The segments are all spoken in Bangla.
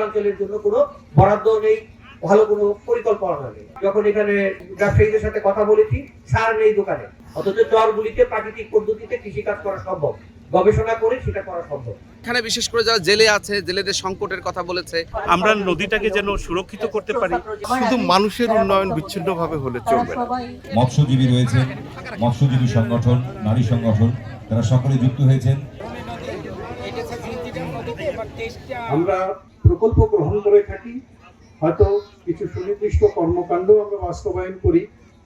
উত্তরাঞ্চলের জন্য কোনো বরাদ্দ নেই, ভালো কোনো পরিকল্পনা নেই। যখন এখানে ব্যবসায়ীদের সাথে কথা বলেছি, সার নেই দোকানে, অথচ চরগুলিতে প্রাকৃতিক পদ্ধতিতে কৃষিকাজ করা সম্ভব, গবেষণা করে সেটা করা সম্ভব। এখানে বিশেষ করে যারা জেলে আছে, জেলেদের সংকটের কথা বলেছে। আমরা নদীটাকে যেন সুরক্ষিত করতে পারি। শুধু মানুষের উন্নয়ন বিচ্ছিন্নভাবে হলে চলবে না। মৎস্যজীবী রয়েছেন, মৎস্যজীবী সংগঠন, নারী সংগঠন, তারা সকলে যুক্ত হয়েছেন। আমরা প্রকল্প গ্রহণ করে থাকি, হয়তো কিছু সুনির্দিষ্ট কর্মকাণ্ড আমরা বাস্তবায়ন করি,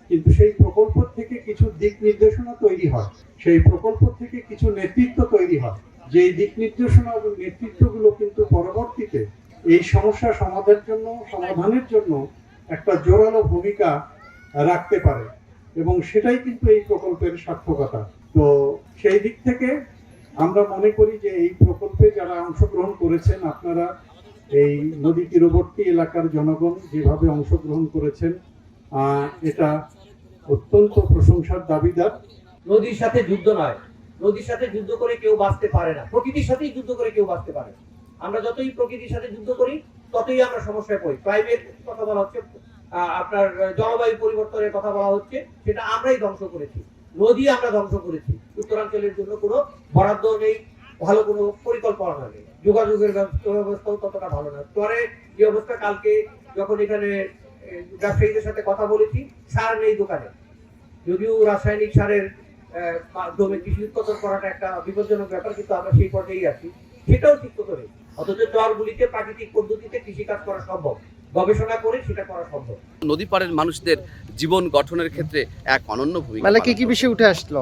কিন্তু সেই প্রকল্প থেকে কিছু দিক নির্দেশনা তৈরি হয়, সেই প্রকল্প থেকে কিছু নেতৃত্ব তৈরি হয়, যে দিক নির্দেশনা এবং নেতৃত্বগুলো কিন্তু পরবর্তীতে এই সমস্যা সমাধানের জন্য একটা জোরালো ভূমিকা রাখতে পারে, এবং সেটাই কিন্তু এই প্রকল্পের সার্থকতা। তো সেই দিক থেকে আমরা মনে করি যে এই প্রকল্পে যারা অংশগ্রহণ করেছেন, আপনারা এই নদী তীরবর্তী এলাকার জনগণ যেভাবে অংশগ্রহণ করেছেন, এটা অত্যন্ত প্রশংসার দাবিদার। নদীর সাথে যুদ্ধ নয়, নদীর সাথে যুদ্ধ করে কেউ বাঁচতে পারে না, প্রকৃতির সাথেই যুদ্ধ করে কেউ বাঁচতে পারে। আমরা যতই প্রকৃতির সাথে যুদ্ধ করি, ততই আমরা সমস্যায় পড়ি। ক্লাইমেট কথা বলা হচ্ছে, আপনার জলবায়ু পরিবর্তনের কথা বলা হচ্ছে, সেটা আমরাই ধ্বংস করেছি, নদী আমরা ধ্বংস করেছি। উত্তরাঞ্চলের জন্য কোনো বরাদ্দ নেই, ভালো কোনো পরিকল্পনা নেই, যোগাযোগের ব্যবস্থাও ততটা ভালো না। পরে যে অবস্থা, কালকে যখন এখানে ব্যবসায়ীদের সাথে কথা বলেছি, সার নেই দোকানে, যদিও রাসায়নিক সারের মাধ্যমে কৃষি উৎপাদন করাটা একটা বিপজ্জনক ব্যাপার, কিন্তু আমরা সেই পর্যায়ে আছি, সেটাও ঠিক মতো নেই। অথচ চরগুলিতে প্রাকৃতিক পদ্ধতিতে কৃষিকাজ করা সম্ভব, গবেষণা করে সেটা করা সম্ভব। নদী পাড়ের মানুষদের জীবন গঠনের ক্ষেত্রে এক অনন্য ভূমিকা। মানে কি বিষয় উঠে আসলো?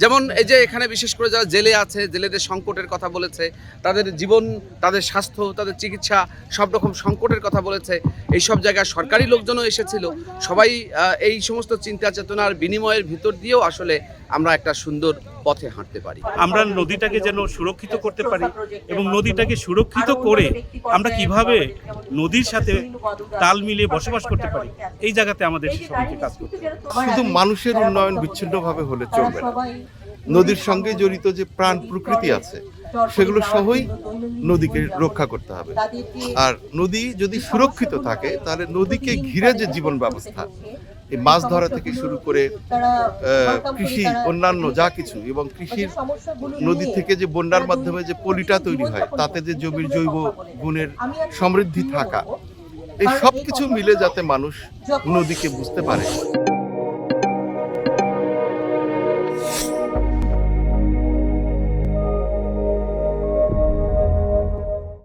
যেমন এই যে এখানে বিশেষ করে যারা জেলে আছে, জেলেদের সংকটের কথা বলেছে, তাদের জীবন, তাদের স্বাস্থ্য, তাদের চিকিৎসা, সব রকম সংকটের কথা বলেছে। এই সব জায়গায় সরকারি লোকজনও এসেছিল। সবাই এই সমস্ত চিন্তা চেতনার বিনিময়ের ভিতর দিয়েও আসলে আমরা একটা সুন্দর পথে হাঁটতে পারি। আমরা নদীটাকে যেন সুরক্ষিত করতে পারি, এবং নদীটাকে সুরক্ষিত করে আমরা কিভাবে নদীর সাথে তাল মিলিয়ে বসবাস করতে পারি, এই জায়গাতে আমাদের সবাইকে কাজ করতে হবে। শুধু মানুষের উন্নয়ন বিচ্ছিন্নভাবে হলে চলবে না। নদীর সঙ্গে জড়িত যে প্রাণ প্রকৃতি আছে, সেগুলো সহই নদীকে রক্ষা করতে হবে। আর নদী যদি সুরক্ষিত থাকে, তাহলে নদীকে ঘিরে যে জীবন ব্যবস্থা, এই মাছ ধরা থেকে শুরু করে কৃষি, অন্যান্য যা কিছু, এবং কৃষির নদী থেকে যে বন্যার মাধ্যমে যে পলিটা তৈরি হয়, তাতে যে জমির জৈব গুণের সমৃদ্ধি থাকা, এই সব কিছু মিলে যাতে মানুষ নদীকে বুঝতে পারে।